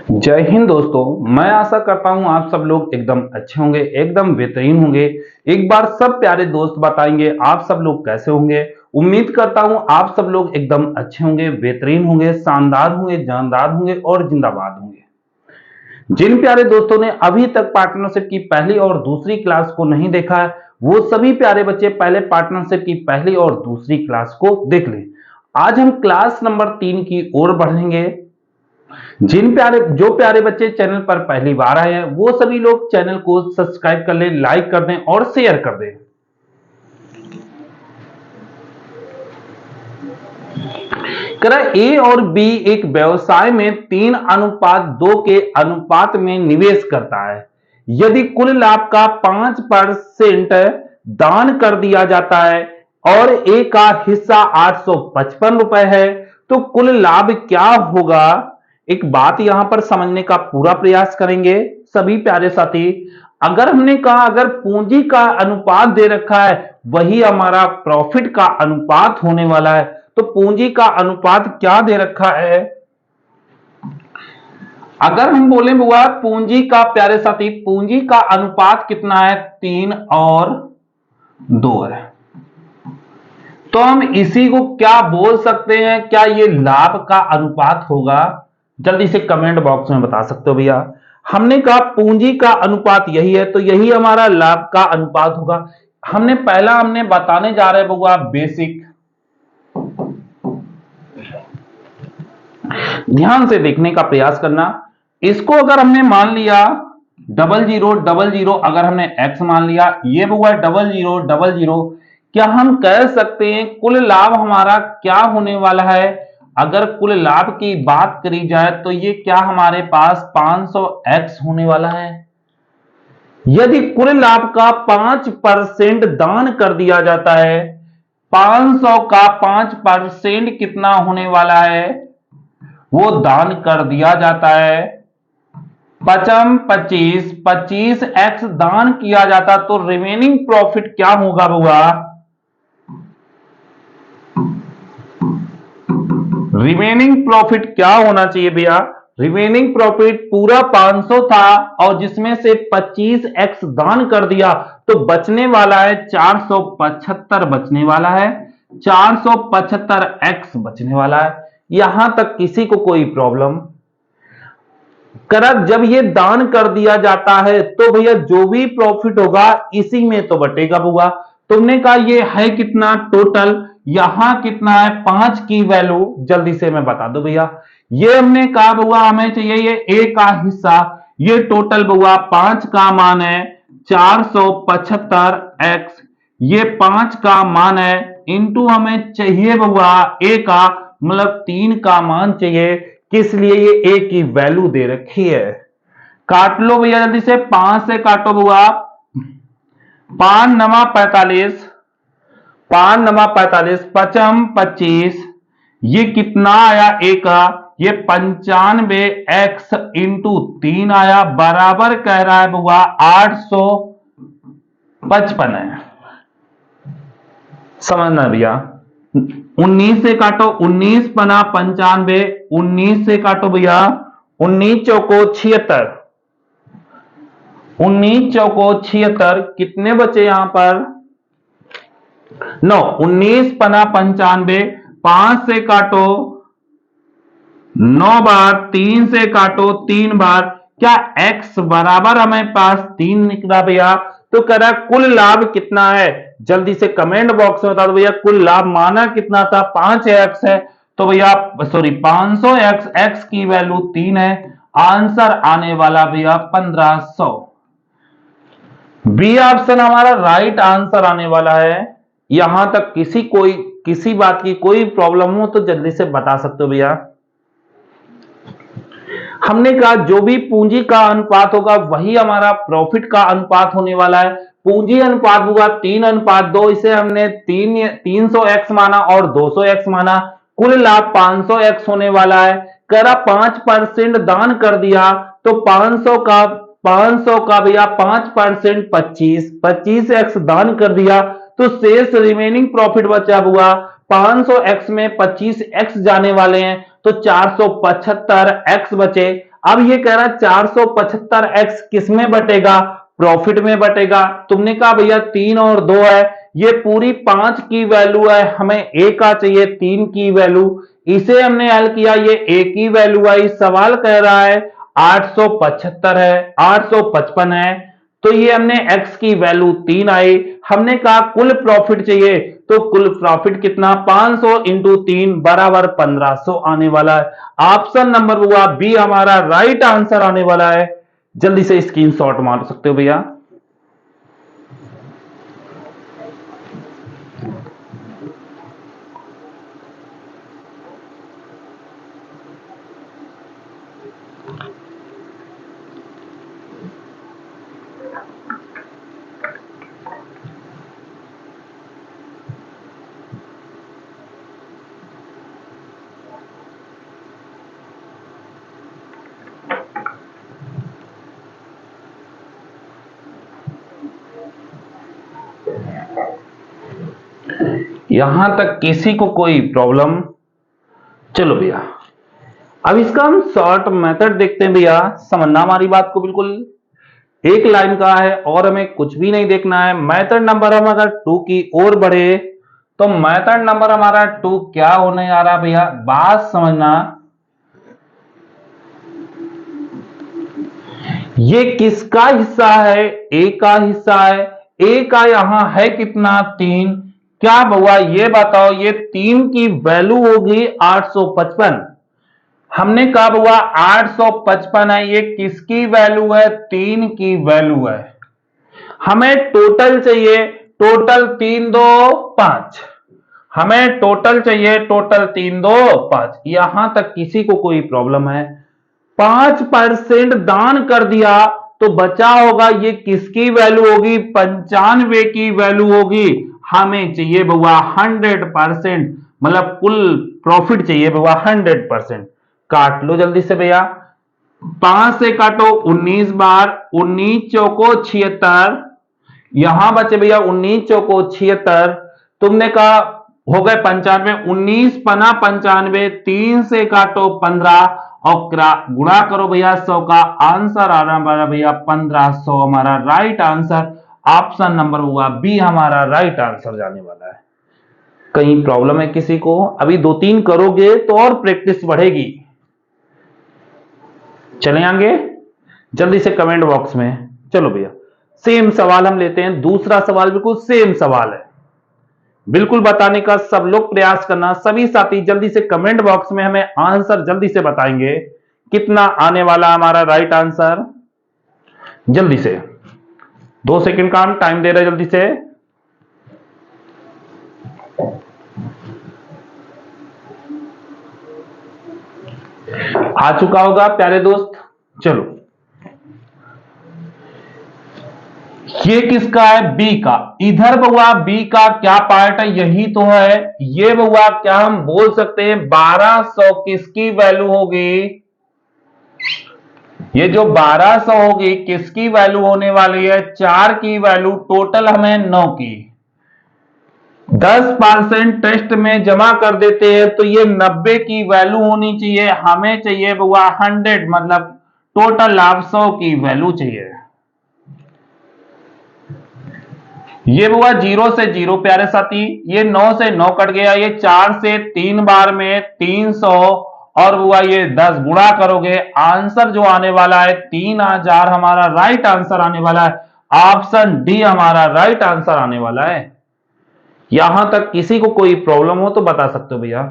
जय हिंद दोस्तों। मैं आशा करता हूं आप सब लोग एकदम अच्छे होंगे, एकदम बेहतरीन होंगे। एक बार सब प्यारे दोस्त बताएंगे आप सब लोग कैसे होंगे। उम्मीद करता हूं आप सब लोग एकदम अच्छे होंगे, बेहतरीन होंगे, शानदार होंगे, जानदार होंगे और जिंदाबाद होंगे। जिन प्यारे दोस्तों ने अभी तक पार्टनरशिप की पहली और दूसरी क्लास को नहीं देखा है, वो सभी प्यारे बच्चे पहले पार्टनरशिप की पहली और दूसरी क्लास को देख लें। आज हम क्लास नंबर 3 की ओर बढ़ेंगे। जो प्यारे बच्चे चैनल पर पहली बार आए हैं वो सभी लोग चैनल को सब्सक्राइब कर लें, लाइक कर दें और शेयर कर दें। ए और बी एक व्यवसाय में 3:2 के अनुपात में निवेश करता है। यदि कुल लाभ का 5% दान कर दिया जाता है और ए का हिस्सा 855 रुपए है, तो कुल लाभ क्या होगा? एक बात यहां पर समझने का पूरा प्रयास करेंगे सभी प्यारे साथी। अगर हमने कहा अगर पूंजी का अनुपात दे रखा है वही हमारा प्रॉफिट का अनुपात होने वाला है, तो पूंजी का अनुपात क्या दे रखा है? अगर हम बोले बुआ पूंजी का, प्यारे साथी पूंजी का अनुपात कितना है? 3 और 2 है। तो हम इसी को क्या बोल सकते हैं? क्या ये लाभ का अनुपात होगा? जल्दी से कमेंट बॉक्स में बता सकते हो भैया। हमने कहा पूंजी का अनुपात यही है, तो यही हमारा लाभ का अनुपात होगा। हमने बताने जा रहे हैं बउआ बेसिक। ध्यान से देखने का प्रयास करना। इसको अगर हमने मान लिया 0000, अगर हमने x मान लिया, ये बउआ 0000, क्या हम कह सकते हैं कुल लाभ हमारा क्या होने वाला है? अगर कुल लाभ की बात करी जाए तो ये क्या हमारे पास 500x होने वाला है। यदि कुल लाभ का 5% दान कर दिया जाता है, 500 का 5% कितना होने वाला है? वो दान कर दिया जाता है 25x दान किया जाता, तो रिमेनिंग प्रॉफिट क्या होगा बुआ? रिमेनिंग प्रॉफिट क्या होना चाहिए भैया? रिमेनिंग प्रॉफिट पूरा 500 था और जिसमें से 25x दान कर दिया, तो बचने वाला है 475 बचने वाला है, 475x बचने वाला है। यहां तक किसी को कोई प्रॉब्लम? कर जब ये दान कर दिया जाता है तो भैया जो भी प्रॉफिट होगा इसी में तो बटेगा बुआ। तुमने कहा ये है कितना टोटल? यहां कितना है? 5 की वैल्यू जल्दी से मैं बता दो भैया। ये हमने कहा बुआ हमें चाहिए ये ए का हिस्सा, ये टोटल बुआ 5 का मान है 475x, ये 5 का मान है इंटू हमें चाहिए बुआ ए का, मतलब 3 का मान चाहिए। किस लिए? ये ए की वैल्यू दे रखी है। काट लो भैया जल्दी से, 5 से काटो बुआ, 5 नवा 45, 5 नवा 45, 5 25, ये कितना आया ए का? ये 95x इंटू 3 आया, बराबर कह रहा है बुआ 855 है। समझना भैया। 19 से काटो, 19 पना 95, 19 से काटो भैया, 19 चौको 76, 19 चौको 76, कितने बचे यहां पर? 9। 19 पना 95, 5 से काटो 9 बार, 3 से काटो 3 बार, क्या x बराबर हमें पास 3 निकला भैया? तो कह रहा कुल लाभ कितना है? जल्दी से कमेंट बॉक्स में बता दो भैया कुल लाभ माना कितना था? 5x है, तो भैया सॉरी 500x, x की वैल्यू 3 है, आंसर आने वाला भैया 1500। बी ऑप्शन हमारा राइट आंसर आने वाला है। यहां तक किसी बात की कोई प्रॉब्लम हो तो जल्दी से बता सकते हो भैया। हमने कहा जो भी पूंजी का अनुपात होगा वही हमारा प्रॉफिट का अनुपात होने वाला है। पूंजी अनुपात होगा 3:2, इसे हमने 300x माना और 200x माना, कुल लाभ 500x होने वाला है। करा 5% दान कर दिया, तो 500 का भैया 5% 25x दान कर दिया, तो शेष रिमेनिंग प्रॉफिट बचा हुआ 500x में 25x जाने वाले हैं, तो 475x बचे। अब ये कह रहा 475x किस में बटेगा, प्रॉफिट में बटेगा। तुमने कहा भैया 3 और 2 है, ये पूरी 5 की वैल्यू है, हमें a का चाहिए 3 की वैल्यू, इसे हमने हल किया, ये a की वैल्यू आई। सवाल कह रहा है 875 है, 855 है, तो ये हमने x की वैल्यू 3 आई। हमने कहा कुल प्रॉफिट चाहिए, तो कुल प्रॉफिट कितना, 500 इंटू 3 बराबर 1500 आने वाला है। ऑप्शन नंबर हुआ बी हमारा राइट आंसर आने वाला है। जल्दी से स्क्रीनशॉट मार सकते हो भैया। यहां तक किसी को कोई प्रॉब्लम? चलो भैया अब इसका हम शॉर्ट मेथड देखते हैं भैया, समझना हमारी बात को बिल्कुल। एक लाइन का है और हमें कुछ भी नहीं देखना है। मेथड नंबर हम अगर 2 की ओर बढ़े तो मेथड नंबर हमारा 2 क्या होने जा रहा है भैया, बात समझना। ये किसका हिस्सा है, ए का हिस्सा है। ए का यहां है कितना, 3। क्या हुआ ये बताओ, ये 3 की वैल्यू होगी 855। हमने कहा हुआ 855 है, ये किसकी वैल्यू है, 3 की वैल्यू है। हमें टोटल चाहिए, टोटल 3 2 5, हमें टोटल चाहिए, टोटल 3 2 5। यहां तक किसी को कोई प्रॉब्लम है? 5% दान कर दिया तो बचा होगा, ये किसकी वैल्यू होगी, 95 की वैल्यू होगी। हमें चाहिए बउआ 100%, मतलब कुल प्रॉफिट चाहिए बउआ 100%। काट लो जल्दी से भैया, 5 से काटो 19 बार, 19 चौको 76, यहां बचे भैया 19 चौको 76। तुमने कहा हो गए 95, 19 पना 95, 3 से काटो 15 और गुणा करो भैया 100 का, आंसर आ रहा भैया 1500 हमारा राइट आंसर। ऑप्शन नंबर हुआ बी हमारा राइट आंसर जाने वाला है। कहीं प्रॉब्लम है किसी को? अभी 2-3 करोगे तो और प्रैक्टिस बढ़ेगी। चले आगे जल्दी से कमेंट बॉक्स में। चलो भैया सेम सवाल हम लेते हैं, दूसरा सवाल बिल्कुल सेम सवाल है, बिल्कुल बताने का सब लोग प्रयास करना। सभी साथी जल्दी से कमेंट बॉक्स में हमें आंसर जल्दी से बताएंगे कितना आने वाला हमारा राइट आंसर। जल्दी से 2 सेकंड का हम टाइम दे रहे हैं, जल्दी से। आ चुका होगा प्यारे दोस्त। चलो ये किसका है, बी का। इधर बउआ बी का क्या पार्ट है, यही तो है। ये बउआ क्या हम बोल सकते हैं, 1200 किसकी वैल्यू होगी, ये जो 1200 होगी किसकी वैल्यू होने वाली है, 4 की वैल्यू, टोटल हमें 9 की। 10% टेस्ट में जमा कर देते हैं तो ये 90 की वैल्यू होनी चाहिए। हमें चाहिए बउआ 100, मतलब टोटल लाभ 100 की वैल्यू चाहिए। ये हुआ 0 से 0 प्यारे साथी, ये 9 से 9 कट गया, ये 4 से 3 बार में 300 और हुआ ये 10, गुणा करोगे आंसर जो आने वाला है 3000 हमारा राइट आंसर आने वाला है। ऑप्शन डी हमारा राइट आंसर आने वाला है। यहां तक किसी को कोई प्रॉब्लम हो तो बता सकते हो भैया।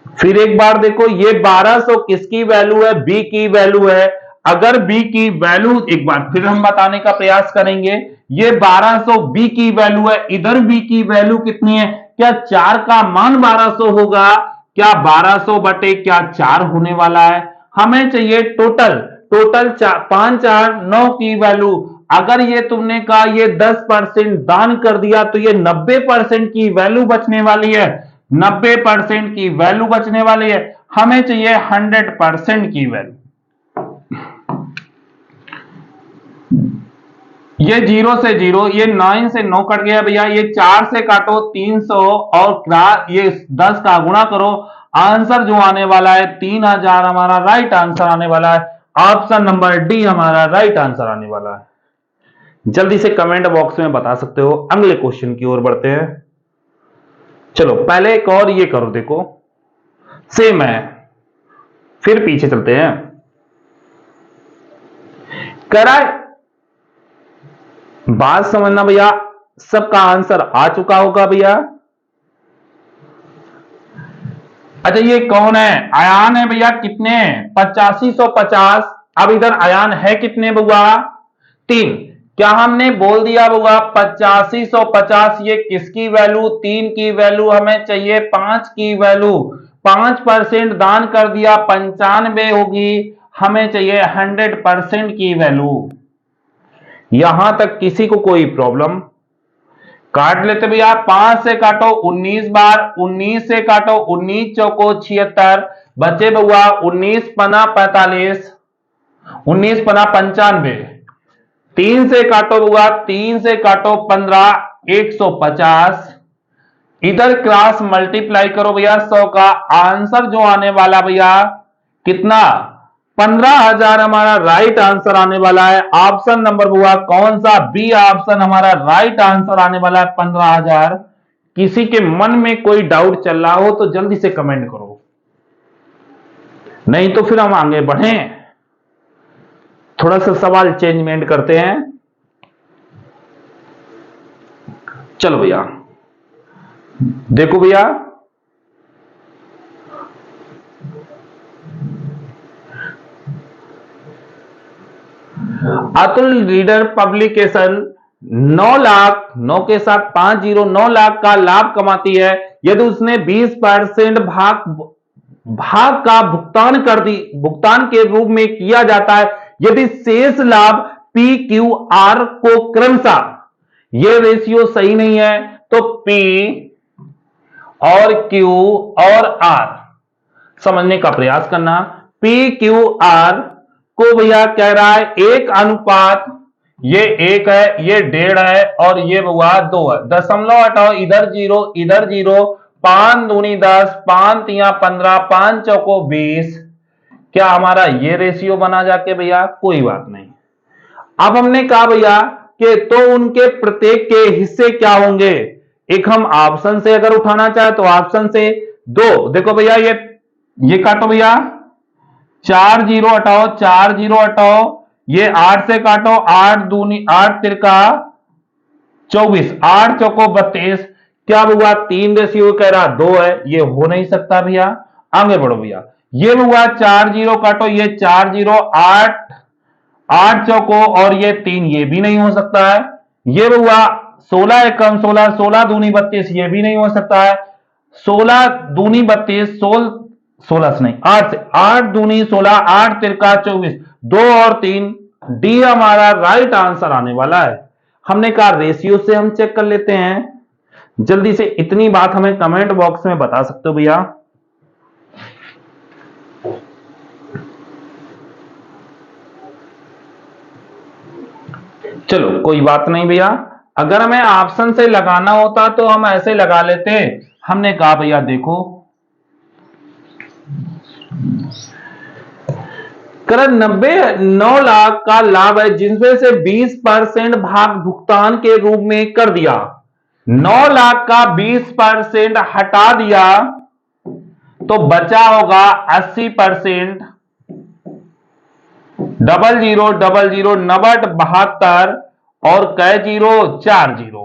फिर एक बार देखो, ये 1200 किसकी वैल्यू है, बी की वैल्यू है। अगर बी की वैल्यू, एक बार फिर हम बताने का प्रयास करेंगे, ये 1200 बी की वैल्यू है, इधर बी की वैल्यू कितनी है, क्या 4 का मान 1200 होगा, क्या 1200 बटे क्या 4 होने वाला है। हमें चाहिए टोटल, टोटल 5 4 9 की वैल्यू। अगर ये तुमने कहा ये 10% दान कर दिया तो ये 90% की वैल्यू बचने वाली है, 90% की वैल्यू बचने वाली है। हमें चाहिए 100% की वैल्यू। ये 0 से 0, ये 9 से 9 कट गया भैया, ये 4 से काटो 300 और ये 10 का गुणा करो, आंसर जो आने वाला है 3000 हमारा राइट आंसर आने वाला है। ऑप्शन नंबर डी हमारा राइट आंसर आने वाला है। जल्दी से कमेंट बॉक्स में बता सकते हो। अगले क्वेश्चन की ओर बढ़ते हैं। चलो पहले एक और ये करो, देखो सेम है, फिर पीछे चलते हैं। करा बात समझना भैया, सबका आंसर आ चुका होगा भैया। अच्छा ये कौन है? आयान है भैया। कितने? 8550। अब इधर आयान है कितने बुआ? 3। क्या हमने बोल दिया बुआ 8550? ये किसकी वैल्यू? 3 की वैल्यू हमें चाहिए 5 की वैल्यू। 5% दान कर दिया 95 होगी, हमें चाहिए 100% की वैल्यू। यहां तक किसी को कोई प्रॉब्लम? काट लेते भैया। 5 से काटो 19 बार, 19 से काटो 19 चौको 76, बचे बुआ 19 पना 45, 19 पना 95। 3 से काटो बुआ, 3 से काटो 15, 150। इधर क्रॉस मल्टीप्लाई करो भैया 100 का। आंसर जो आने वाला भैया कितना? 15,000 हमारा राइट आंसर आने वाला है। ऑप्शन नंबर हुआ कौन सा? बी ऑप्शन हमारा राइट आंसर आने वाला है 15,000। किसी के मन में कोई डाउट चल रहा हो तो जल्दी से कमेंट करो, नहीं तो फिर हम आगे बढ़ें। थोड़ा सा सवाल चेंजमेंट करते हैं। चलो भैया देखो भैया, अतुल रीडर पब्लिकेशन 9 लाख 9 के साथ 50 9 लाख का लाभ कमाती है। यदि उसने 20% भाग का भुगतान के रूप में किया जाता है, यदि शेष लाभ पी क्यू आर को क्रमशः, ये रेशियो सही नहीं है तो पी और क्यू और आर समझने का प्रयास करना। पी क्यू आर को भैया कह रहा है 1 अनुपात, ये 1 है, ये 1.5 है और ये हुआ 2 है। दशमलव हटाओ, इधर 0 इधर 0, 5 दूनी 10, 5 तिया 15, 5 चौको 20। क्या हमारा ये रेशियो बना जाके भैया? कोई बात नहीं। अब हमने कहा भैया कि तो उनके प्रत्येक के हिस्से क्या होंगे? एक हम ऑप्शन से अगर उठाना चाहे तो ऑप्शन से 2। देखो भैया ये काटो भैया, 4 0 हटाओ, 4 0 हटाओ, ये 8 से काटो, 8 दूनी 8 तिरका 24, 8 चौको 32। क्या हुआ? 3 रेशियो कह रहा 2 है, ये हो नहीं सकता भैया। आगे बढ़ो भैया, ये हुआ 4 0 काटो, ये 4 0 8 चौको और ये 3, ये भी नहीं हो सकता है। ये हुआ 16 एकम 16, 16 दूनी 32, ये भी नहीं हो सकता है। 16 दूनी 32, 16 से नहीं 8 से, 8 दूनी 16, 8 तिरका 24, 2 और 3, डी हमारा राइट आंसर आने वाला है। हमने कहा रेशियो से हम चेक कर लेते हैं। जल्दी से इतनी बात हमें कमेंट बॉक्स में बता सकते हो भैया। चलो कोई बात नहीं भैया, अगर हमें ऑप्शन से लगाना होता तो हम ऐसे लगा लेते। हमने कहा भैया देखो, कर 9 लाख का लाभ है जिसमें से 20% भाग भुगतान के रूप में कर दिया। 9 लाख का 20% हटा दिया तो बचा होगा 80%। 00 00 90 72 और कै 0 4 0,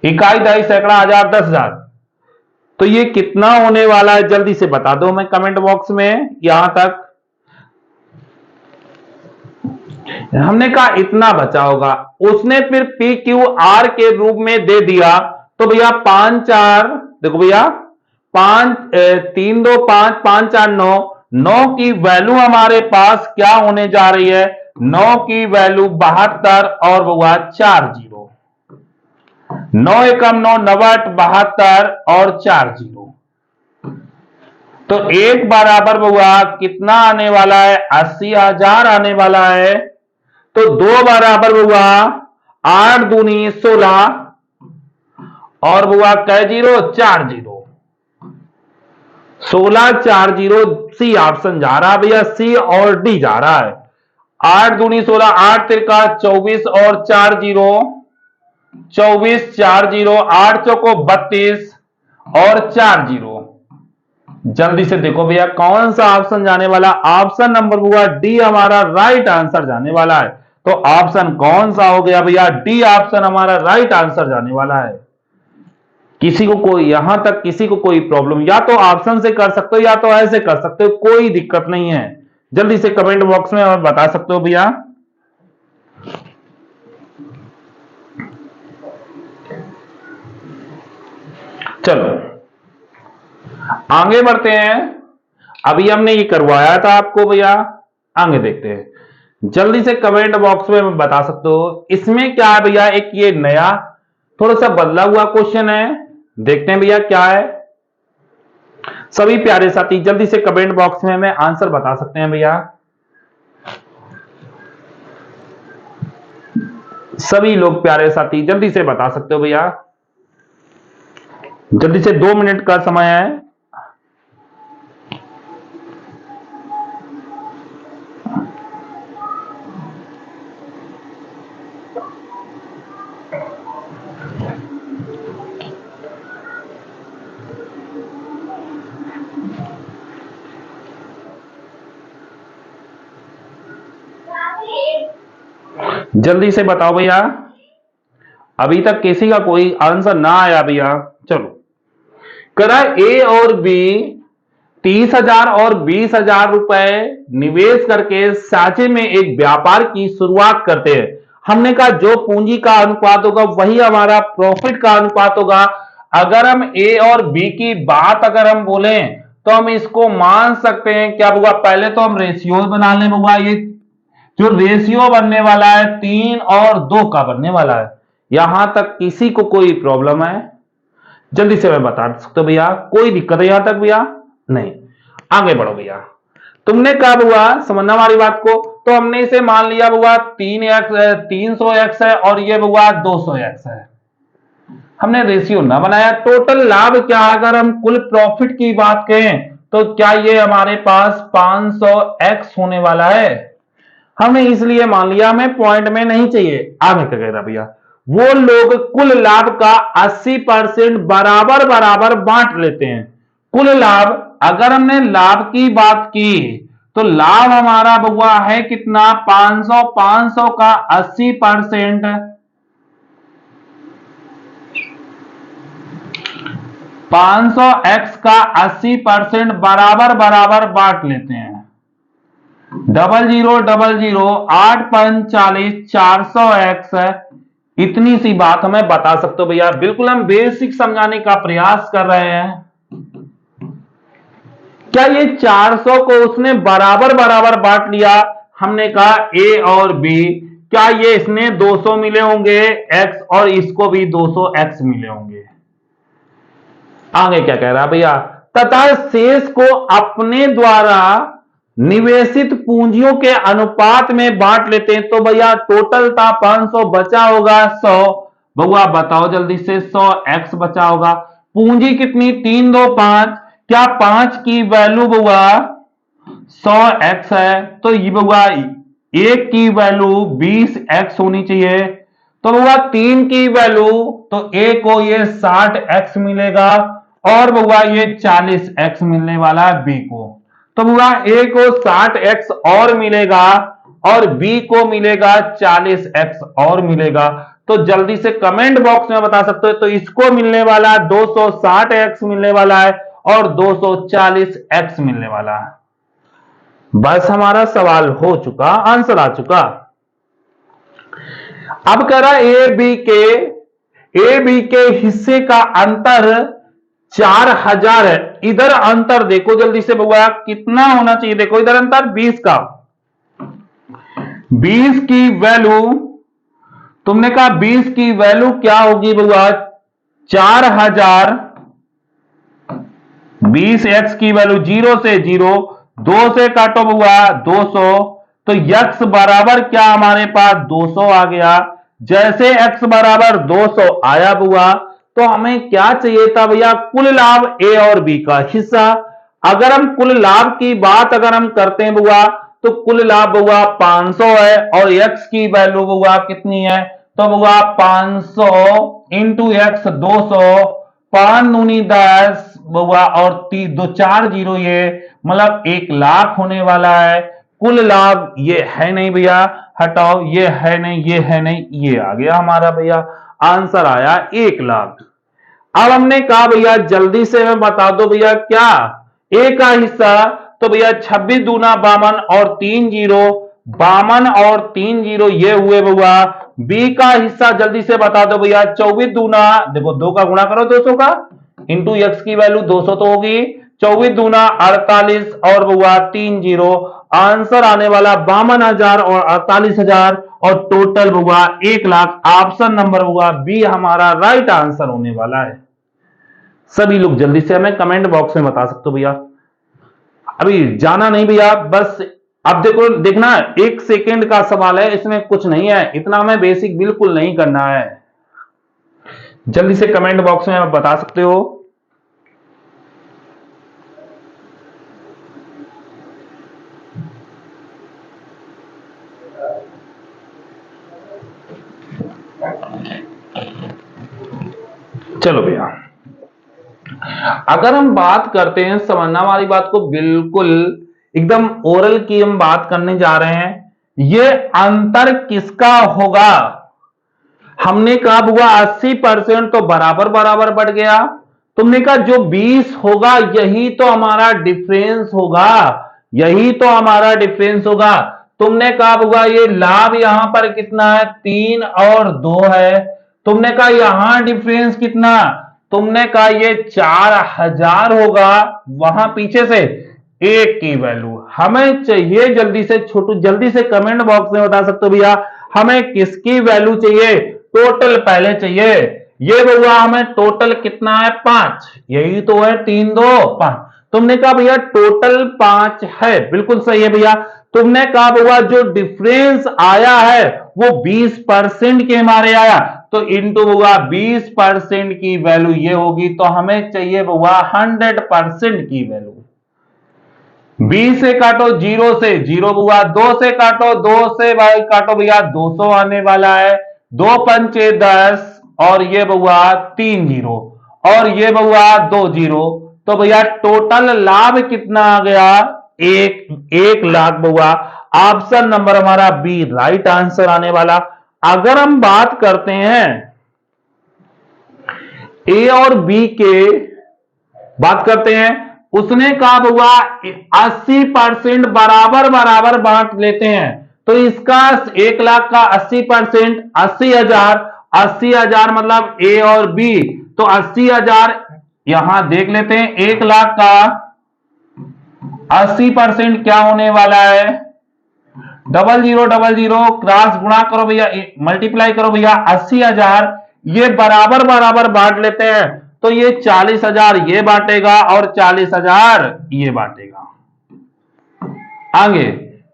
इकाई दहाई सैकड़ा हजार 10,000। तो ये कितना होने वाला है जल्दी से बता दो मैं कमेंट बॉक्स में। यहां तक हमने कहा इतना बचा होगा, उसने फिर पी क्यू आर के रूप में दे दिया तो भैया 5 4, देखो भैया 5 3 2 5 5 4 9, 9 की वैल्यू हमारे पास क्या होने जा रही है? 9 की वैल्यू 72 और हुआ 4 0, 9 एकम 9 90 72 और 4 0। तो एक बराबर हुआ कितना आने वाला है? 80,000 आने वाला है। तो 2 बराबर हुआ 8 दूनी 16 और हुआ कै 0 4 0। 1640 सी ऑप्शन जा रहा है भैया, सी और डी जा रहा है। 8 दूनी 16, 8 तिरका 24 और 40 24, 40, 8 चौको 32 और 40। जल्दी से देखो भैया कौन सा ऑप्शन जाने वाला, ऑप्शन नंबर हुआ डी हमारा राइट आंसर जाने वाला है। तो ऑप्शन कौन सा हो गया भैया, डी ऑप्शन हमारा राइट आंसर जाने वाला है। किसी को कोई यहां तक किसी को कोई प्रॉब्लम, या तो ऑप्शन से कर सकते हो या तो ऐसे कर सकते हो, कोई दिक्कत नहीं है। जल्दी से कमेंट बॉक्स में आप बता सकते हो भैया। चलो आगे बढ़ते हैं। अभी हमने ये करवाया था आपको भैया, आगे देखते हैं। जल्दी से कमेंट बॉक्स में बता सकते हो इसमें क्या है भैया। एक ये नया थोड़ा सा बदला हुआ क्वेश्चन है, देखते हैं भैया क्या है। सभी प्यारे साथी जल्दी से कमेंट बॉक्स में हमें आंसर बता सकते हैं भैया। सभी लोग प्यारे साथी जल्दी से बता सकते हो भैया। जल्दी से 2 मिनट का समय है। जल्दी से बताओ भैया, अभी तक किसी का कोई आंसर ना आया भैया। चलो करा ए और बी 30,000 और 20,000 रुपए निवेश करके साझे में एक व्यापार की शुरुआत करते हैं। हमने कहा जो पूंजी का अनुपात होगा वही हमारा प्रॉफिट का अनुपात होगा। अगर हम ए और बी की बात अगर हम बोले तो हम इसको मान सकते हैं क्या होगा, पहले तो हम रेशियो बना लें होगा। ये जो रेशियो बनने वाला है 3 और 2 का बनने वाला है। यहां तक किसी को कोई प्रॉब्लम है? जल्दी से मैं बता सकता हूं भैया, कोई दिक्कत है यहां तक भैया? नहीं। आगे बढ़ो भैया। तुमने कब हुआ समझना हमारी बात को, तो हमने इसे मान लिया हुआ 300x है और ये हुआ 200x है। हमने रेशियो ना बनाया। टोटल लाभ क्या, अगर हम कुल प्रॉफिट की बात करें तो क्या ये हमारे पास 500x होने वाला है। हमने इसलिए मान लिया, हमें पॉइंट में नहीं चाहिए। आगे क्या कह रहा भैया, वो लोग कुल लाभ का 80% बराबर बराबर बांट लेते हैं। कुल लाभ, अगर हमने लाभ की बात की तो लाभ हमारा हुआ है कितना, 500। 500 का 80%, 500x का 80% बराबर बराबर बांट लेते हैं। 0000 8 5 40 400x है। इतनी सी बात हमें बता सकते हो भैया। बिल्कुल हम बेसिक समझाने का प्रयास कर रहे हैं। क्या ये 400 को उसने बराबर बराबर बांट लिया। हमने कहा ए और बी, क्या ये इसने 200 मिले होंगे x और इसको भी 200x मिले होंगे। आगे क्या कह रहा है भैया, तथा शेष को अपने द्वारा निवेशित पूंजियों के अनुपात में बांट लेते हैं। तो भैया टोटल था 500, बचा होगा 100। भैया बताओ जल्दी से, 100x बचा होगा। पूंजी कितनी, 3 2 5। क्या 5 की वैल्यू भैया 100x है, तो ये भैया 1 की वैल्यू 20x होनी चाहिए। तो भैया 3 की वैल्यू, तो a को ये 60x मिलेगा और भैया ये 40x मिलने वाला है b को। तो भैया a को 60x और मिलेगा और b को मिलेगा 40x और मिलेगा। तो जल्दी से कमेंट बॉक्स में बता सकते हो। तो इसको मिलने वाला 260x मिलने वाला है और 240x मिलने वाला है। बस हमारा सवाल हो चुका, आंसर आ चुका। अब कह रहा ए बी के हिस्से का अंतर 4000 है। इधर अंतर देखो जल्दी से भैया कितना होना चाहिए। देखो इधर अंतर 20 का, 20 की वैल्यू, तुमने कहा 20 की वैल्यू क्या होगी भैया 4000। 20x की वैल्यू 0 से 0, 2 से काटो भैया 200, तो x बराबर क्या हमारे पास 200 आ गया। जैसे x बराबर 200 आया भैया, तो हमें क्या चाहिए था भैया, कुल लाभ ए और बी का हिस्सा। अगर हम कुल लाभ की बात अगर हम करते हैं बुआ, तो कुल लाभ बुआ 500 है और x की वैल्यू बुआ कितनी है, तो बुआ 500 इंटू एक्स 200, 5 दूनी 10 बुआ और 240, ये मतलब 1,00,000 होने वाला है। कुल लाभ ये है नहीं भैया, हटाओ, ये है नहीं, ये है नहीं, ये आ गया हमारा भैया, आंसर आया 1,00,000। अब हमने कहा भैया जल्दी से हमें बता दो भैया क्या ए का हिस्सा, तो भैया 26 दूना 52 और 3 जीरो, 52 और 3 जीरो ये हुए भैया। बी का हिस्सा जल्दी से बता दो भैया, 24 दूना, देखो 2 का गुणा करो 200 का, इंटू एक्स की वैल्यू 200 तो होगी, 24 दूना 48 और भैया 3 जीरो, आंसर आने वाला 52,000 और 48,000 और टोटल भैया 1,00,000। ऑप्शन नंबर भैया बी हमारा राइट आंसर होने वाला है। सभी लोग जल्दी से हमें कमेंट बॉक्स में बता सकते हो भैया, अभी जाना नहीं भैया, बस अब देखो, देखना 1 सेकेंड का सवाल है, इसमें कुछ नहीं है, इतना हमें बेसिक बिल्कुल नहीं करना है। जल्दी से कमेंट बॉक्स में आप बता सकते हो। चलो भैया, अगर हम बात करते हैं समझना वाली बात को, बिल्कुल एकदम ओरल की हम बात करने जा रहे हैं, ये अंतर किसका होगा। हमने कहा हुआ 80% तो बराबर बराबर बढ़ गया, तुमने कहा जो 20 होगा यही तो हमारा डिफरेंस होगा, यही तो हमारा डिफरेंस होगा। तुमने कहा होगा ये लाभ यहां पर कितना है, 3 और 2 है, तुमने कहा यहां डिफरेंस कितना, तुमने कहा ये 4,000 होगा, वहां पीछे से एक की वैल्यू हमें चाहिए। जल्दी से छोटू, जल्दी से कमेंट बॉक्स में बता सकते हो भैया हमें किसकी वैल्यू चाहिए, टोटल पहले चाहिए। ये भैया हमें टोटल कितना है, 5, यही तो है, 3 2 5। तुमने कहा भैया टोटल 5 है, बिल्कुल सही है भैया। तुमने कहा भैया जो डिफरेंस आया है वो 20% के हमारे आया, तो इंटू भैया 20% की वैल्यू ये होगी, तो हमें चाहिए भैया 100% की वैल्यू। 20 से काटो, 0 से 0 बुआ, 2 से काटो, 2 से भाई काटो भैया 200 आने वाला है, 2 पंचे 10 और ये बुआ 3 जीरो और ये बुआ 2 जीरो, तो भैया टोटल लाभ कितना आ गया, 1,00,000 बुआ। ऑप्शन नंबर हमारा बी राइट आंसर आने वाला। अगर हम बात करते हैं ए और बी के, बात करते हैं, उसने कहा हुआ 80% बराबर बराबर बांट लेते हैं, तो इसका 1,00,000 का 80%, 80,000, 80,000 मतलब ए और बी, तो 80,000 यहां देख लेते हैं, 1,00,000 का 80% क्या होने वाला है, 0000 क्रॉस गुणा करो भैया, मल्टीप्लाई करो भैया, 80,000 ये बराबर बराबर बांट लेते हैं, तो ये 40,000 ये बांटेगा और 40,000 ये बांटेगा। आगे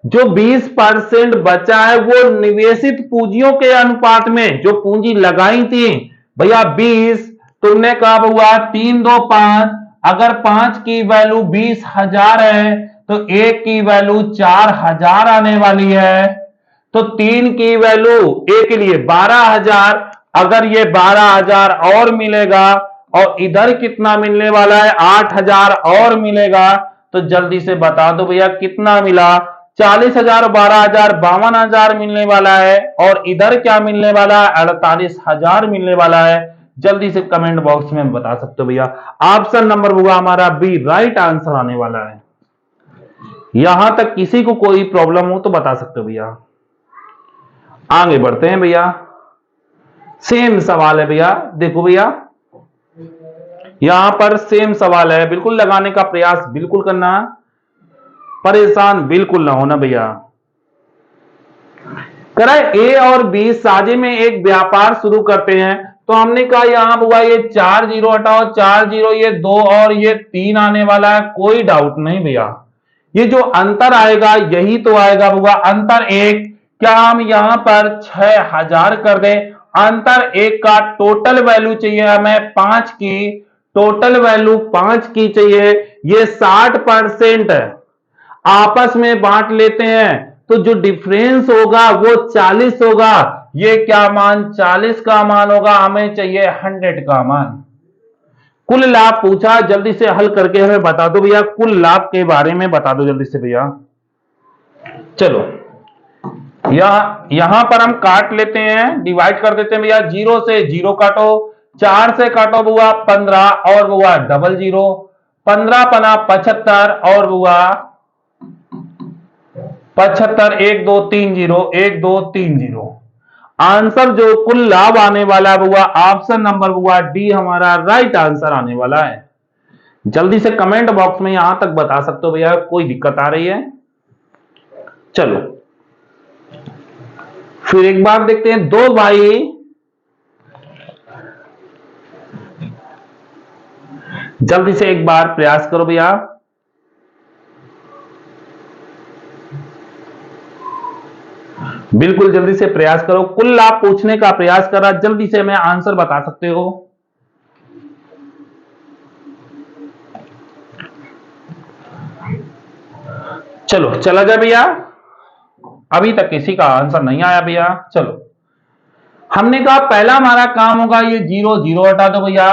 जो 20% बचा है वो निवेशित पूंजियों के अनुपात में, जो पूंजी लगाई थी भैया 20, तुमने कहा हुआ 3 2 5, अगर 5 की वैल्यू 20,000 है तो 1 की वैल्यू 4,000 आने वाली है, तो 3 की वैल्यू ए के लिए 12,000, अगर ये 12,000 और मिलेगा और इधर कितना मिलने वाला है, 8,000 और मिलेगा, तो जल्दी से बता दो भैया कितना मिला, 40,000 12,000 52,000 मिलने वाला है, और इधर क्या मिलने वाला है, 48,000 मिलने वाला है। जल्दी से कमेंट बॉक्स में बता सकते हो भैया, ऑप्शन नंबर होगा हमारा बी राइट आंसर आने वाला है। यहां तक किसी को कोई प्रॉब्लम हो तो बता सकते हो भैया। आगे बढ़ते हैं भैया, सेम सवाल है भैया, देखो भैया यहां पर सेम सवाल है, बिल्कुल लगाने का प्रयास बिल्कुल करना, परेशान बिल्कुल ना होना भैया। करा ए और बी साझे में एक व्यापार शुरू करते हैं, तो हमने कहा यहां हुआ ये 4 जीरो हटाओ, 4 जीरो, ये 2 और ये 3 आने वाला है, कोई डाउट नहीं भैया, ये जो अंतर आएगा यही तो आएगा भैया, अंतर 1, क्या हम यहां पर 6,000 कर दें, अंतर 1 का टोटल वैल्यू चाहिए हमें 5 की, टोटल वैल्यू 5 की चाहिए, ये 60% है, आपस में बांट लेते हैं तो जो डिफरेंस होगा वो 40 होगा। ये क्या मान 40 का मान होगा, हमें चाहिए 100 का मान। कुल लाभ पूछा, जल्दी से हल करके हमें बता दो भैया, कुल लाभ के बारे में बता दो जल्दी से भैया। चलो यहां पर हम काट लेते हैं, डिवाइड कर देते हैं भैया। 0 से 0 काटो, 4 से काटो बुआ 15 और बुआ डबल 0, 15 पना 75 और बुआ 75, 1 2 3 0, 1 2 3 0। आंसर जो कुल लाभ आने वाला है बुआ, ऑप्शन नंबर बुआ डी हमारा राइट आंसर आने वाला है। जल्दी से कमेंट बॉक्स में यहां तक बता सकते हो भैया, कोई दिक्कत आ रही है। चलो फिर एक बार देखते हैं, दो भाई जल्दी से एक बार प्रयास करो भैया। बिल्कुल जल्दी से प्रयास करो, कुल लाभ पूछने का प्रयास करा, जल्दी से हमें आंसर बता सकते हो। चलो चला जाए भैया, अभी तक किसी का आंसर नहीं आया भैया। चलो हमने कहा पहला हमारा काम होगा, ये 0 0 हटा दो भैया।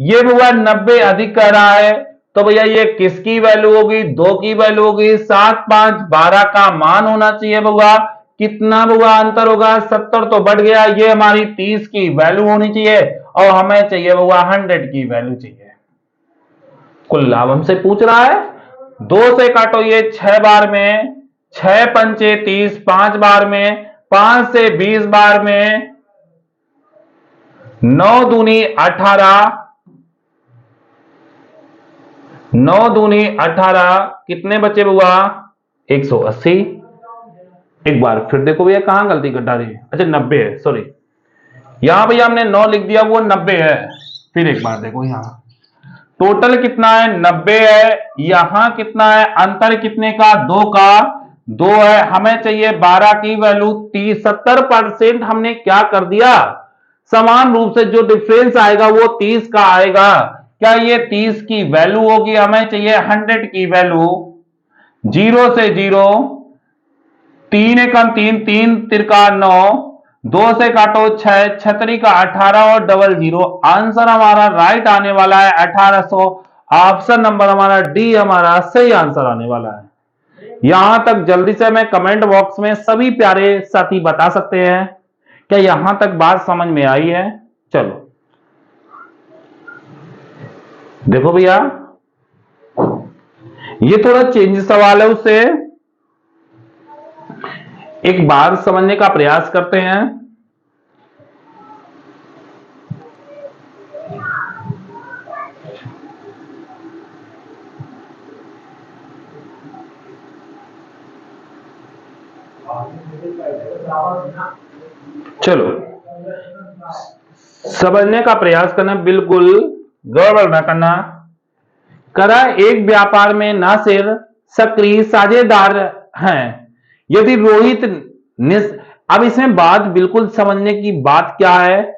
ये भैया 90 अधिक कर रहा है, तो भैया ये किसकी वैल्यू होगी, 2 की वैल्यू होगी। 7 5 12 का मान होना चाहिए भैया, कितना भैया अंतर होगा, 70 तो बढ़ गया। ये हमारी 30 की वैल्यू होनी चाहिए और हमें चाहिए भैया 100 की वैल्यू चाहिए। कुल लाभ हमसे पूछ रहा है, 2 से काटो ये 6 बार में, 6 पंचे 30, 5 बार में, 5 से 20 बार में, 9 दूनी 18, 9 दूनी 18, कितने बचे बुआ 180। एक बार फिर देखो भैया कहां गलती कर डाली, अच्छा 90 है, सॉरी यहां भैया हमने 9 लिख दिया, वो 90 है। फिर एक बार देखो यहां टोटल कितना है, 90 है। यहां कितना है, अंतर कितने का, 2 का, 2 है। हमें चाहिए 12 की वैल्यू, 30 70% हमने क्या कर दिया, समान रूप से जो डिफरेंस आएगा वो 30 का आएगा। क्या ये 30 की वैल्यू होगी, हमें चाहिए 100 की वैल्यू। 0 से 0, 3 एकम 3, 3 तिरका 9, 2 से काटो 6, 6 का 18 और डबल 0। आंसर हमारा राइट आने वाला है 1800। ऑप्शन नंबर हमारा डी हमारा सही आंसर आने वाला है। यहां तक जल्दी से हमें कमेंट बॉक्स में सभी प्यारे साथी बता सकते हैं, क्या यहां तक बात समझ में आई है। चलो देखो भैया ये थोड़ा चेंज सवाल है, उससे एक बार समझने का प्रयास करते हैं। चलो समझने का प्रयास करना, बिल्कुल गड़बड़ ना करना। करा एक व्यापार में नासिर सक्रिय साझेदार हैं। यदि रोहित अब इसमें बात बिल्कुल समझने की बात क्या है,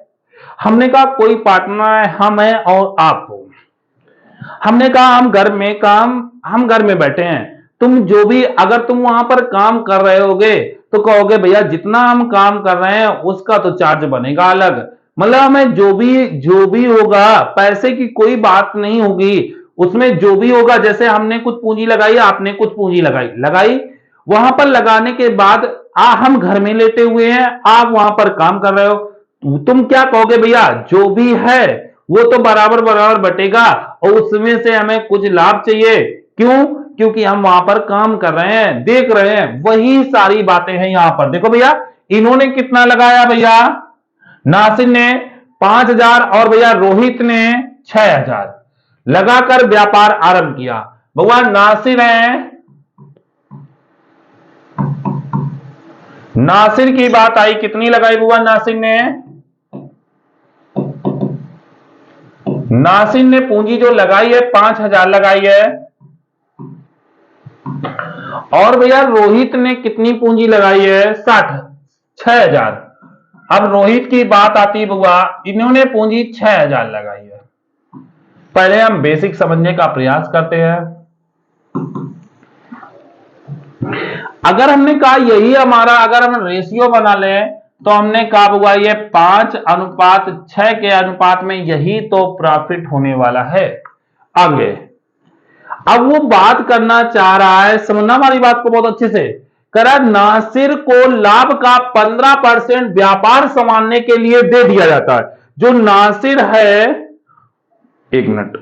हमने कहा कोई पार्टनर है, हम है और आप हो। हमने कहा हम घर में बैठे हैं, तुम जो भी अगर तुम वहां पर काम कर रहे होगे तो कहोगे भैया जितना हम काम कर रहे हैं उसका तो चार्ज बनेगा अलग, मतलब हमें जो भी होगा पैसे की कोई बात नहीं होगी, उसमें जो भी होगा, जैसे हमने कुछ पूंजी लगाई, आपने कुछ पूंजी लगाई वहां पर लगाने के बाद हम घर में लेटे हुए हैं, आप वहां पर काम कर रहे हो, तुम क्या कहोगे भैया जो भी है वो तो बराबर बराबर बटेगा और उसमें से हमें कुछ लाभ चाहिए। क्यों, क्योंकि हम वहां पर काम कर रहे हैं, देख रहे हैं, वही सारी बातें हैं यहां पर। देखो भैया इन्होंने कितना लगाया, भैया नासिर ने 5000 और भैया रोहित ने 6000 लगाकर व्यापार आरंभ किया। भगवान नासिर की बात आई, कितनी लगाई भगवान नासिर ने पूंजी जो लगाई है 5000 लगाई है। और भैया रोहित ने कितनी पूंजी लगाई है, 6000। अब रोहित की बात आती है बुआ, इन्होंने पूंजी 6000 लगाई है, पहले हम बेसिक समझने का प्रयास करते हैं। अगर हमने कहा यही हमारा, अगर हम रेशियो बना लें तो हमने कहा हुआ ये 5:6 के अनुपात में यही तो प्रॉफिट होने वाला है। आगे अब वो बात करना चाह रहा है, समझना हमारी बात को बहुत अच्छे से। करा नासिर को लाभ का 15% व्यापार संभालने के लिए दे दिया जाता है। जो नासिर है, एक मिनट,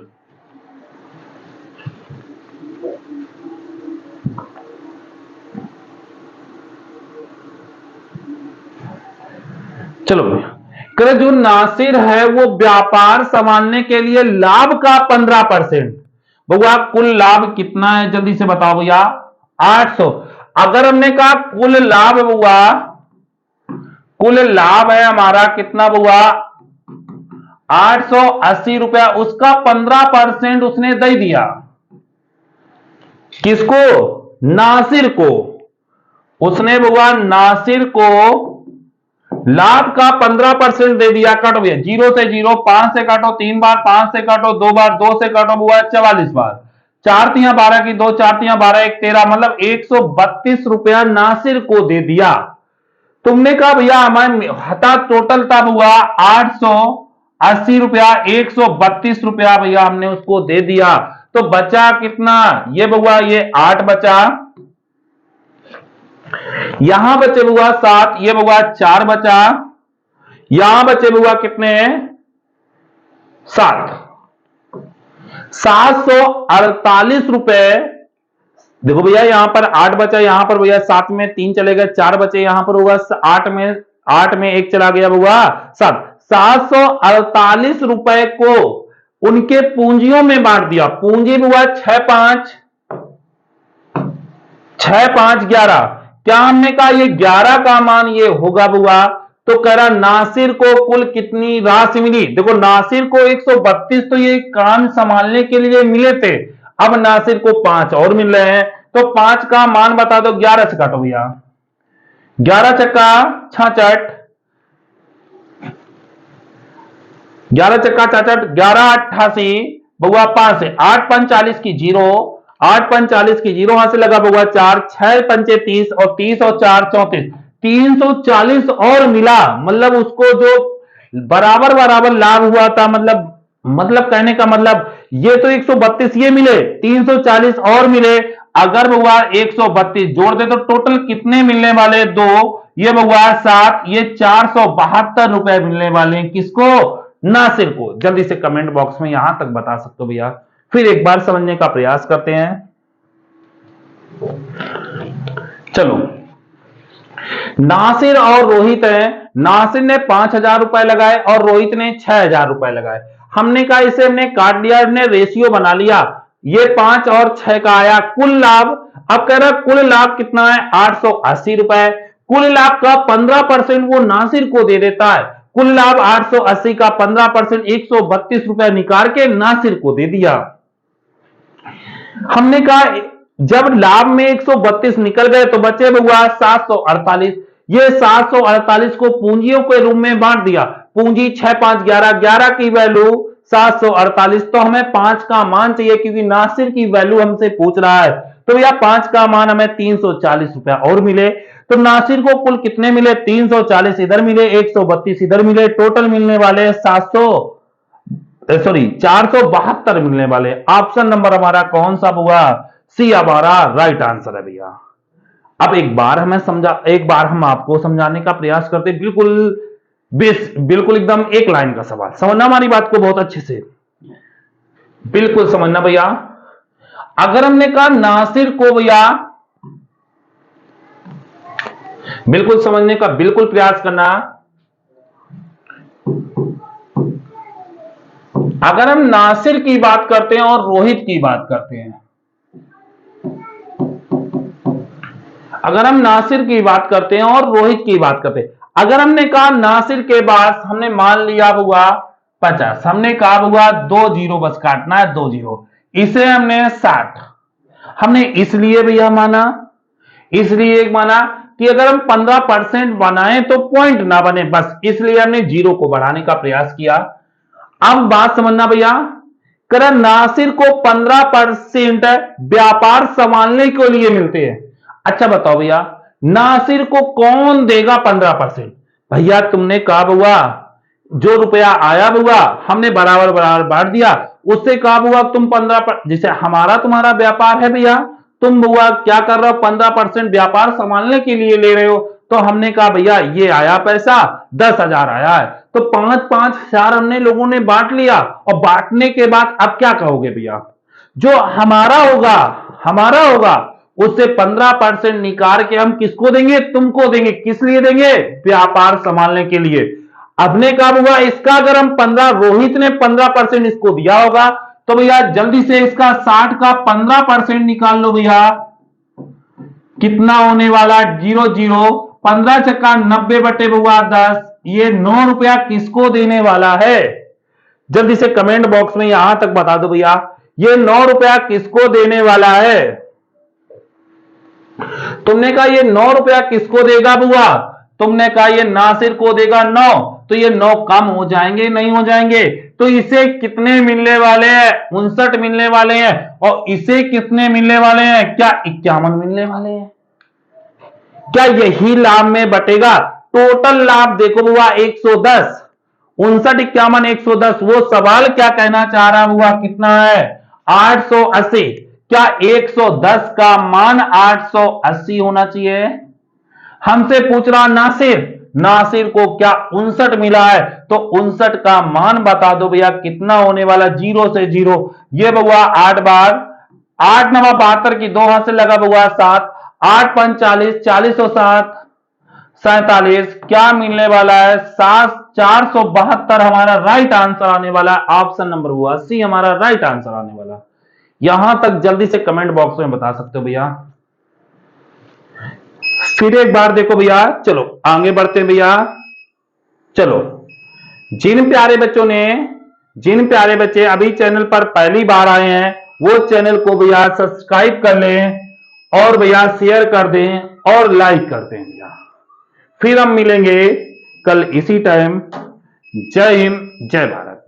चलो करे जो नासिर है वो व्यापार संभालने के लिए लाभ का 15%। भैया कुल लाभ कितना है जल्दी से बताओ भैया, 800। अगर हमने कहा कुल लाभ हुआ, कुल लाभ है हमारा कितना हुआ, 880 रुपया, उसका 15% उसने दे दिया। किसको? नासिर को। उसने हुआ नासिर को लाभ का 15% दे दिया। काटो भैया, 0 से 0, 5 से काटो 3 बार, 5 से काटो 2 बार, 2 से काटो हुआ 44 बार, 4 तिया 12 की 2, 4 तिया 12, 1 13, मतलब 132 रुपया नासिर को दे दिया। तुमने कहा भैया हमारे हता टोटल तब हुआ 880 रुपया, 132 रुपया भैया हमने उसको दे दिया। तो बचा कितना? ये हुआ ये 8 बचा, यहां बचे हुआ 7, ये हुआ 4 बचा, यहां बचे हुआ कितने? 7। 748 रुपए। देखो भैया यहां पर 8 बचा, यहां पर भैया 7 में 3 चले गए, 4 बचे, यहां पर होगा 8 में 1 चला गया, हुआ 7। 748 रुपए को उनके पूंजियों में बांट दिया। पूंजी में हुआ 6 5 11। क्या हमने कहा ये 11 का मान ये होगा बुआ? तो कह रहा नासिर को कुल कितनी राशि मिली? देखो नासिर को 132 तो ये काम संभालने के लिए मिले थे, अब नासिर को 5 और मिल रहे हैं। तो 5 का मान बता दो, 11 से काटो भैया, 11 चक्का 66, 11 चक्का 66, 11 88 बउआ 5 से 8 5 40 की 0, 8 5 40 की 0 वहां से लगा बउआ 4, 6 पंचे 30 और 30 और 4 34, 340 और मिला। मतलब उसको जो बराबर बराबर लाभ हुआ था, मतलब कहने का मतलब ये तो 132 ये मिले, 340 और मिले। अगर बउआ 132 जोड़ दे तो टोटल कितने मिलने वाले? 2, ये बउआ 7, ये 472 रुपए मिलने वाले हैं। किसको? नासिर को। जल्दी से कमेंट बॉक्स में यहां तक बता सकते हो भैया। फिर एक बार समझने का प्रयास करते हैं। चलो, नासिर और रोहित है। नासिर ने 5000 रुपए लगाए और रोहित ने 6000 रुपए लगाए। हमने कहा इसे हमने काट लिया, हमने रेशियो बना लिया। ये 5 और 6 का आया कुल लाभ। अब कह रहा कुल लाभ कितना है? 880 रुपए। कुल लाभ का 15% वो नासिर को दे देता है। कुल लाभ 880 का 15% 132 रुपए निकाल के नासिर को दे दिया। हमने कहा जब लाभ में 132 निकल गए तो बचे हुआ 748। ये 748 को पूंजियों के रूप में बांट दिया। पूंजी 6 5 11, 11 की वैल्यू 748। तो हमें 5 का मान चाहिए क्योंकि नासिर की वैल्यू हमसे पूछ रहा है। तो भैया 5 का मान हमें 340 रुपया और मिले। तो नासिर को कुल कितने मिले? 340 इधर मिले, 132 इधर मिले, टोटल मिलने वाले 472 मिलने वाले। ऑप्शन नंबर हमारा कौन सा हुआ? सी हमारा राइट आंसर है भैया। अब एक बार हम आपको समझाने का प्रयास करते, बिल्कुल एकदम एक लाइन का सवाल। समझना हमारी बात को बहुत अच्छे से, बिल्कुल समझना भैया। अगर हमने कहा नासिर को भैया, बिल्कुल समझने का बिल्कुल प्रयास करना। अगर हम नासिर की बात करते हैं और रोहित की बात करते हैं, अगर हम नासिर की बात करते हैं और रोहित की बात करते हैं, अगर हमने कहा नासिर के बाद हमने मान लिया हुआ 50, हमने कहा हुआ 2 0 बस काटना है, 2 0, इसे हमने 60। हमने इसलिए भैया माना, इसलिए माना कि अगर हम 15% बनाएं तो पॉइंट ना बने, बस इसलिए हमने 0 को बढ़ाने का प्रयास किया। अब बात समझना भैया, करा नासिर को 15% व्यापार संभालने के लिए मिलते हैं। अच्छा बताओ भैया, नासिर को कौन देगा 15%? भैया तुमने कहा बुआ जो रुपया आया बुआ हमने बराबर बराबर बांट दिया, उससे कहा बुआ तुम 15, जैसे हमारा तुम्हारा व्यापार है भैया, तुम बुआ क्या कर रहे हो 15% व्यापार संभालने के लिए ले रहे हो, तो हमने कहा भैया ये आया पैसा 10,000 आया है, तो 5,000 हमने लोगों ने बांट लिया, और बांटने के बाद अब क्या कहोगे भैया, जो हमारा होगा उससे 15% निकाल के हम किसको देंगे, तुमको देंगे। किस लिए देंगे, व्यापार संभालने के लिए। अब ने कहा हुआ इसका अगर हम 15, रोहित ने 15% इसको दिया होगा, तो भैया जल्दी से इसका 60 का 15% निकाल लो भैया, कितना होने वाला 0, 15 चक्का 90 बटे बुआ 10, ये 9 रुपया किसको देने वाला है, जल्दी से कमेंट बॉक्स में यहां तक बता दो भैया, ये 9 रुपया किसको देने वाला है। तुमने कहा ये 9 रुपया किसको देगा बुआ, तुमने कहा ये नासिर को देगा 9, तो ये 9 कम हो जाएंगे नहीं हो जाएंगे, तो इसे कितने मिलने वाले हैं, 59 मिलने वाले हैं, और इसे कितने मिलने वाले हैं, क्या 51 मिलने वाले हैं। क्या यही लाभ में बटेगा, टोटल लाभ देखो बुआ 110, 59, 51, 110, वो सवाल क्या कहना चाह रहा हुआ, कितना है 880, क्या 110 का मान 880 होना चाहिए। हमसे पूछ रहा नासिर को क्या 59 मिला है, तो 59 का मान बता दो भैया कितना होने वाला, 0 से 0, ये बउआ 8 बार 8 9 72 की 2 हाथ से लगा बउआ 7, 8 5 40, 40 और 7 47, क्या मिलने वाला है 472 हमारा राइट आंसर आने वाला है, ऑप्शन नंबर हुआ सी हमारा राइट आंसर आने वाला। यहां तक जल्दी से कमेंट बॉक्स में बता सकते हो भैया। फिर एक बार देखो भैया, चलो आगे बढ़ते हैं भैया। चलो जिन प्यारे बच्चे अभी चैनल पर पहली बार आए हैं वो चैनल को भैया सब्सक्राइब कर लें, और भैया शेयर कर दें और लाइक कर दें भैया। फिर हम मिलेंगे कल इसी टाइम। जय हिंद, जय भारत।